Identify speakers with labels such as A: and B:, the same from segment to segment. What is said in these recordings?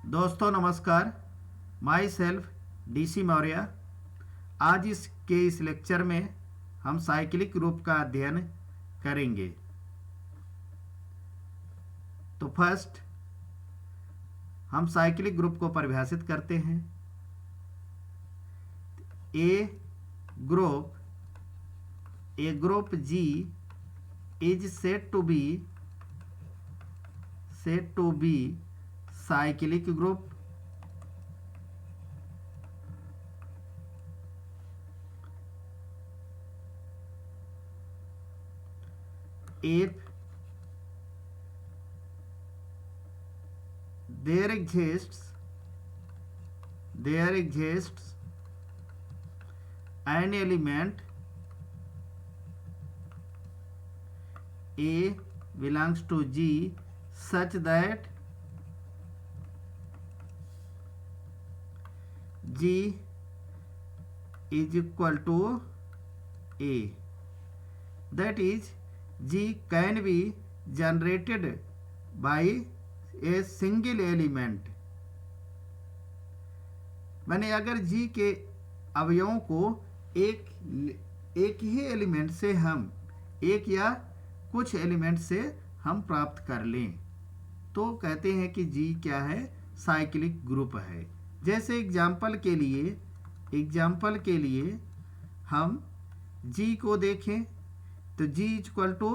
A: दोस्तों नमस्कार। My self DC Maurya. आज इस लेक्चर में हम साइक्लिक ग्रुप का अध्ययन करेंगे। तो फर्स्ट हम साइक्लिक ग्रुप को परिभाषित करते हैं। ए group G is said to be cyclic group if there exists an element A belongs to G such that G is equal to A, that is G can be generated by a single element। मैंने अगर G के अवयवों को एक ही element से हम एक या कुछ एलिमेंट से हम प्राप्त कर लें तो कहते हैं कि G क्या है, साइक्लिक ग्रुप है। जैसे एग्जाम्पल के लिए हम G को देखें तो G equal to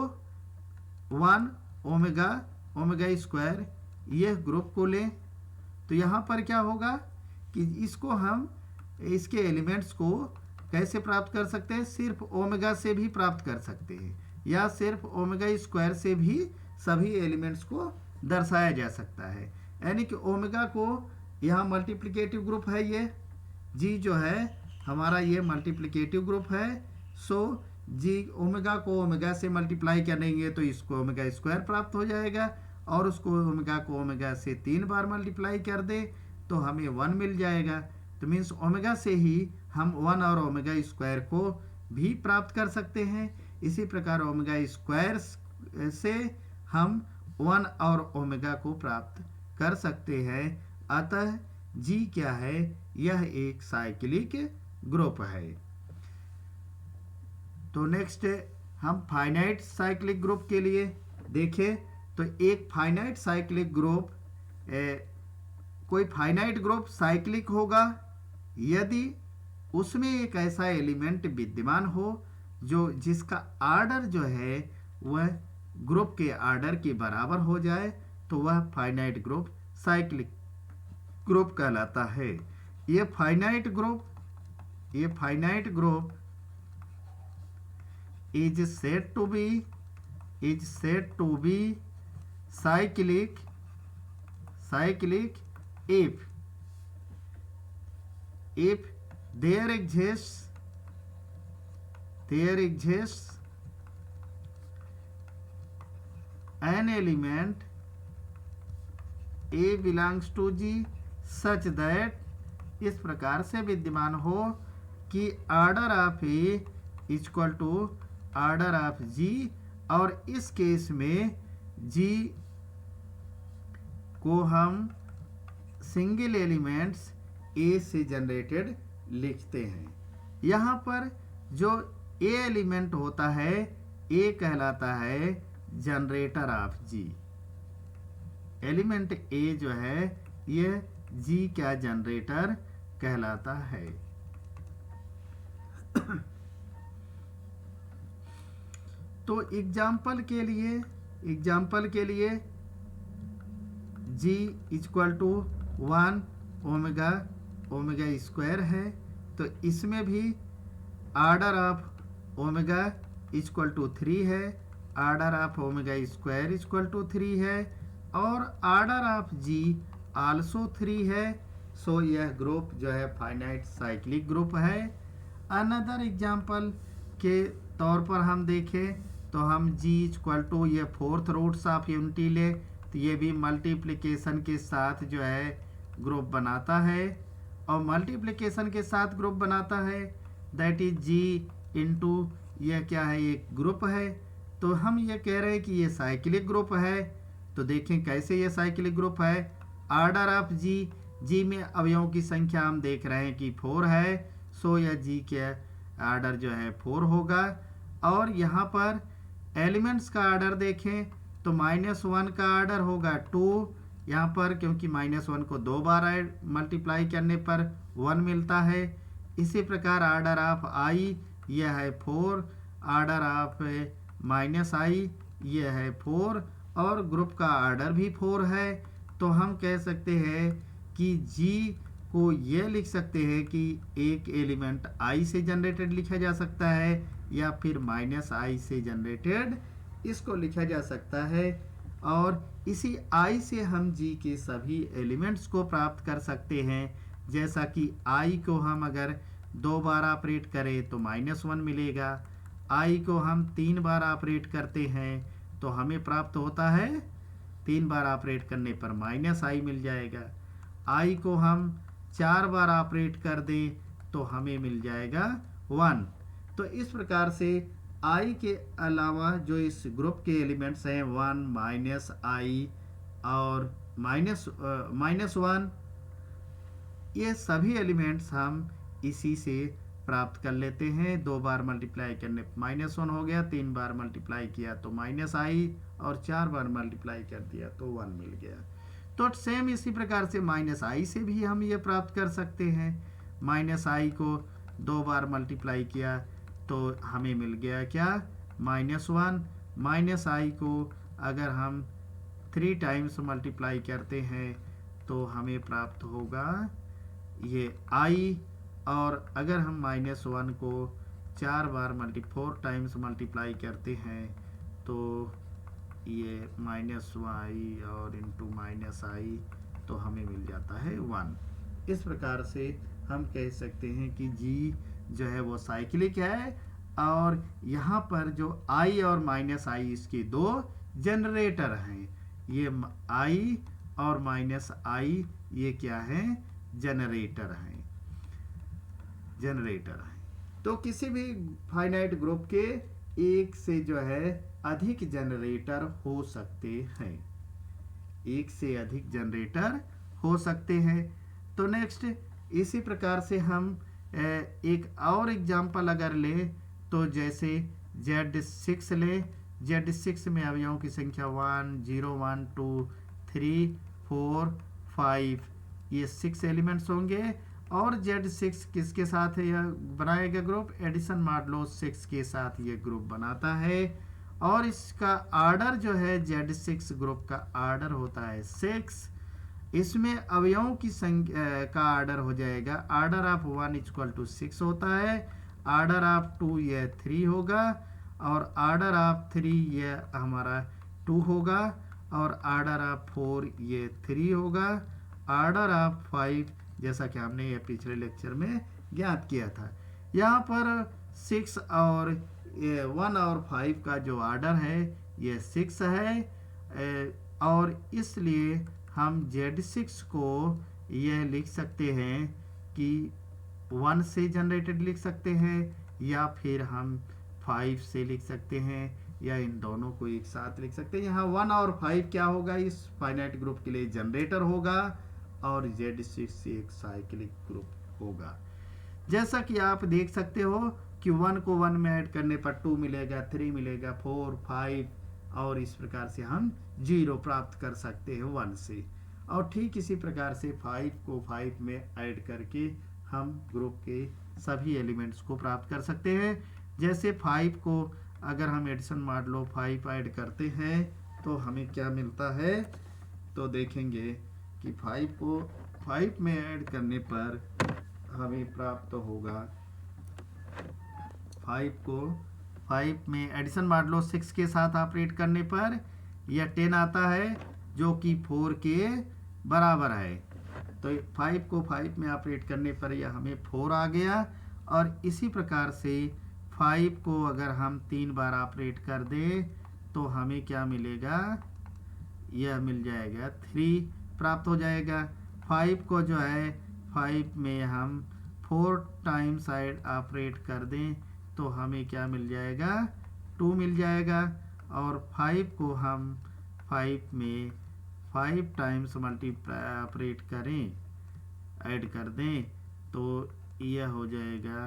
A: 1 omega square, यह ग्रुप को लें तो यहाँ पर क्या होगा कि इसको हम इसके एलिमेंट्स को कैसे प्राप्त कर सकते हैं, सिर्फ ओमेगा से भी प्राप्त कर सकते हैं या सिर्फ ओमेगा स्क्वायर से भी सभी एलिमेंट्स को दर्शाया जा सकता है। यानी कि ओमेगा को यहाँ मल्टीप्लिकेटिव ग्रुप है, ये जी जो है हमारा ये मल्टीप्लिकेटिव ग्रुप है। सो जी ओमेगा को ओमेगा से मल्टीप्लाई करेंगे तो इसको ओमेगा स्क्वायर प्राप्त हो जाएगा और उसको ओमेगा को ओमेगा से 3 बार मल्टीप्लाई कर दे तो हमें 1 मिल जाएगा। तो मीन्स ओमेगा से ही हम 1 और ओमेगा स्क्वायर को भी प्राप्त कर सकते हैं। इसी प्रकार ओमेगा स्क्वायर से हम 1 और ओमेगा को प्राप्त कर सकते हैं। अतः G क्या है, यह एक साइक्लिक ग्रुप है। तो नेक्स्ट हम फाइनाइट साइक्लिक ग्रुप के लिए देखें तो एक फाइनाइट साइक्लिक ग्रुप कोई फाइनाइट ग्रुप साइक्लिक होगा यदि उसमें एक ऐसा एलिमेंट विद्यमान हो जिसका आर्डर जो है वह ग्रुप के आर्डर के बराबर हो जाए तो वह फाइनाइट ग्रुप साइक्लिक ग्रुप कहलाता है। ये finite group is said to be cyclic if there exists an element A belongs to G such that इस प्रकार से विद्यमान हो कि order of A equal to order of G और इस केस में G को हम सिंगल एलिमेंट्स A से जनरेटेड लिखते हैं। यहाँ पर जो A एलिमेंट होता है A कहलाता है generator off G। Element A जो है यह G का जनरेटर कहलाता है। तो एग्जाम्पल के लिए G equal to 1 omega square है तो इसमें भी order of omega equal to 3 है, order of omega square equal to 3 है और आर्डर ऑफ G आल्सो 3 है। सो यह ग्रुप जो है फाइनाइट साइक्लिक ग्रुप है। अनदर एग्जाम्पल के तौर पर हम देखें तो हम G इक्वल टू ये 4th रूट्स ऑफ यूनिटी ले तो ये भी मल्टीप्लिकेशन के साथ जो है ग्रुप बनाता है और मल्टीप्लिकेशन के साथ ग्रुप बनाता है दैट इज G इंटू यह क्या है, एक ग्रुप है। तो हम ये कह रहे हैं कि ये साइक्लिक ग्रुप है। तो देखें कैसे ये साइक्लिक ग्रुप है। ऑर्डर ऑफ जी, जी में अवयवों की संख्या हम देख रहे हैं कि 4 है, सो यह जी के ऑर्डर जो है 4 होगा। और यहाँ पर एलिमेंट्स का ऑर्डर देखें तो -1 का ऑर्डर होगा 2, यहाँ पर क्योंकि -1 को 2 बार मल्टीप्लाई करने पर 1 मिलता है। इसी प्रकार ऑर्डर ऑफ आई यह है 4, ऑर्डर ऑफ -i यह है 4, और ग्रुप का ऑर्डर भी 4 है। तो हम कह सकते हैं कि जी को ये लिख सकते हैं कि एक एलिमेंट i से जनरेटेड लिखा जा सकता है, या फिर -i से जनरेटेड इसको लिखा जा सकता है। और इसी i से हम g के सभी एलिमेंट्स को प्राप्त कर सकते हैं। जैसा कि i को हम अगर 2 बार ऑपरेट करें तो -1 मिलेगा, i को हम 3 बार ऑपरेट करते हैं तो हमें प्राप्त होता है 3 बार ऑपरेट करने पर -i मिल जाएगा। i को हम 4 बार ऑपरेट कर दें तो हमें मिल जाएगा 1। तो इस प्रकार से i के अलावा जो इस ग्रुप के एलिमेंट्स हैं 1 -i और -1, ये सभी एलिमेंट्स हम इसी से प्राप्त कर लेते हैं। 2 बार मल्टीप्लाई करने पर -1 हो गया, 3 बार मल्टीप्लाई किया तो -i, और 4 बार मल्टीप्लाई कर दिया तो 1 मिल गया। तो सेम इसी प्रकार से -i से भी हम ये प्राप्त कर सकते हैं। -i को 2 बार मल्टीप्लाई किया तो हमें मिल गया क्या, -1। -i को अगर हम 3 टाइम्स मल्टीप्लाई करते हैं तो हमें प्राप्त होगा ये i, और अगर हम -1 को 4 टाइम्स मल्टीप्लाई करते हैं तो ये -y और इंटू -i तो हमें मिल जाता है 1। इस प्रकार से हम कह सकते हैं कि जी जो है वो साइक्लिक है, और यहाँ पर जो i और -i इसके 2 जनरेटर हैं। ये i और -i ये क्या है, जनरेटर हैं। तो किसी भी फाइनाइट ग्रुप के एक से जो है अधिक जनरेटर हो सकते हैं, एक से अधिक जनरेटर हो सकते हैं। तो नेक्स्ट इसी प्रकार से हम एक और एग्जांपल अगर ले तो जैसे Z6 ले, Z6 में अवयवों की संख्या 1 0 1 2 3 4 5 ये 6 एलिमेंट्स होंगे। और Z6 किसके साथ है यह बनाएगा ग्रुप, एडिशन मॉडुलो 6 के साथ ये ग्रुप बनाता है। और इसका ऑर्डर जो है Z6 ग्रुप का ऑर्डर होता है 6। इसमें अवयवों की संख्या का ऑर्डर हो जाएगा, ऑर्डर ऑफ 1 = 6 होता है, ऑर्डर ऑफ 2 यह 3 होगा, और ऑर्डर ऑफ 3 यह हमारा 2 होगा, और ऑर्डर ऑफ 4 ये 3 होगा, ऑर्डर ऑफ 5 जैसा कि हमने ये पिछले लेक्चर में ज्ञात किया था। यहाँ पर 6 और 1 और 5 का जो ऑर्डर है ये 6 है, और इसलिए हम Z6 को यह लिख सकते हैं कि 1 से जनरेटेड लिख सकते हैं, या फिर हम 5 से लिख सकते हैं, या इन दोनों को एक साथ लिख सकते हैं। यहाँ 1 और 5 क्या होगा, इस फाइनाइट ग्रुप के लिए जनरेटर होगा, और Z6 एक साइक्लिक ग्रुप होगा। जैसा कि आप देख सकते हो कि 1 को 1 में ऐड करने पर 2 मिलेगा, 3 मिलेगा, 4 5, और इस प्रकार से हम 0 प्राप्त कर सकते हैं 1 से। और ठीक इसी प्रकार से 5 को 5 में ऐड करके हम ग्रुप के सभी एलिमेंट्स को प्राप्त कर सकते हैं। जैसे 5 को अगर हम एडिशन मॉडुलो 5 ऐड करते हैं तो हमें क्या मिलता है, तो देखेंगे कि 5 को 5 में ऐड करने पर हमें प्राप्त होगा, 5 को 5 में एडिशन मॉडुलो 6 के साथ ऑपरेट करने पर यह 10 आता है, जो कि 4 के बराबर है। तो 5 को 5 में ऑपरेट करने पर यह हमें 4 आ गया। और इसी प्रकार से 5 को अगर हम 3 बार ऑपरेट कर दें तो हमें क्या मिलेगा, यह मिल जाएगा 3 प्राप्त हो जाएगा। 5 को जो है 5 में हम 4 टाइम्स ऑपरेट कर दें तो हमें क्या मिल जाएगा, 2 मिल जाएगा। और 5 को हम 5 में 5 टाइम्स ऑपरेट करें, ऐड कर दें, तो यह हो जाएगा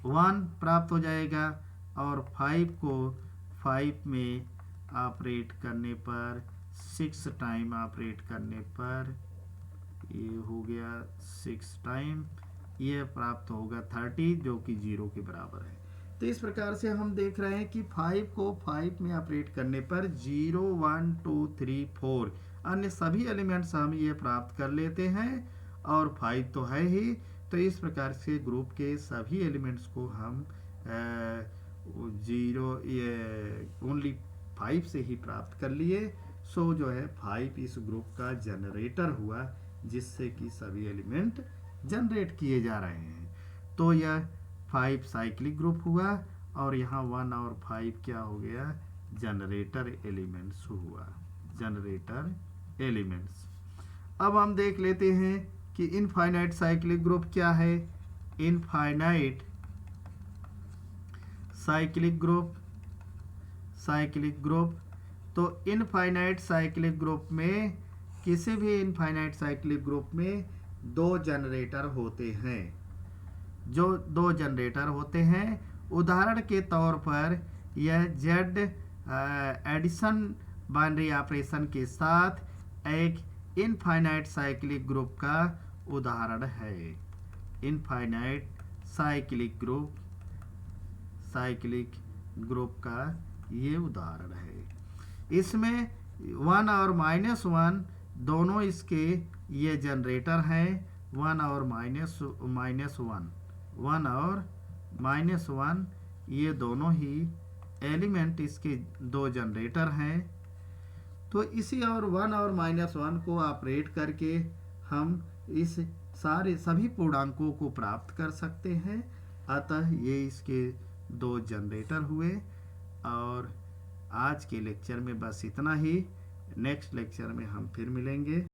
A: 1 प्राप्त हो जाएगा। और 5 को 5 में ऑपरेट करने पर 6 टाइम ऑपरेट करने पर ये हो गया 6 टाइम, ये प्राप्त होगा 30 जो कि 0 के बराबर है। तो इस प्रकार से हम देख रहे हैं कि 5 को 5 में ऑपरेट करने पर 0 1 2 3 4 अन्य सभी एलिमेंट्स हम ये प्राप्त कर लेते हैं, और 5 तो है ही। तो इस प्रकार से ग्रुप के सभी एलिमेंट्स को हम 0 ये ओनली 5 से ही प्राप्त कर लिए। सो जो है 5 इस ग्रुप का जनरेटर हुआ, जिससे कि सभी एलिमेंट जनरेट किए जा रहे हैं। तो यह 5 साइक्लिक ग्रुप हुआ, और यहाँ 1 और 5 क्या हो गया, जनरेटर एलिमेंट्स हुआ, जनरेटर एलिमेंट्स। अब हम देख लेते हैं कि इनफाइनाइट साइक्लिक ग्रुप क्या है। इनफाइनाइट साइक्लिक ग्रुप, तो इनफाइनाइट साइक्लिक ग्रुप में, किसी भी इनफाइनाइट साइक्लिक ग्रुप में 2 जनरेटर होते हैं, जो 2 जनरेटर होते हैं। उदाहरण के तौर पर यह जेड एडिशन बाइनरी ऑपरेशन के साथ एक इनफाइनाइट साइक्लिक ग्रुप का उदाहरण है। इनफाइनाइट साइक्लिक ग्रुप का ये उदाहरण है। इसमें 1 और -1 दोनों इसके ये जनरेटर हैं। 1 और -1 ये दोनों ही एलिमेंट इसके 2 जनरेटर हैं। तो इसी और 1 और -1 को ऑपरेट करके हम इस सभी पूर्णांकों को प्राप्त कर सकते हैं। अतः ये इसके 2 जनरेटर हुए। और आज के लेक्चर में बस इतना ही। नेक्स्ट लेक्चर में हम फिर मिलेंगे।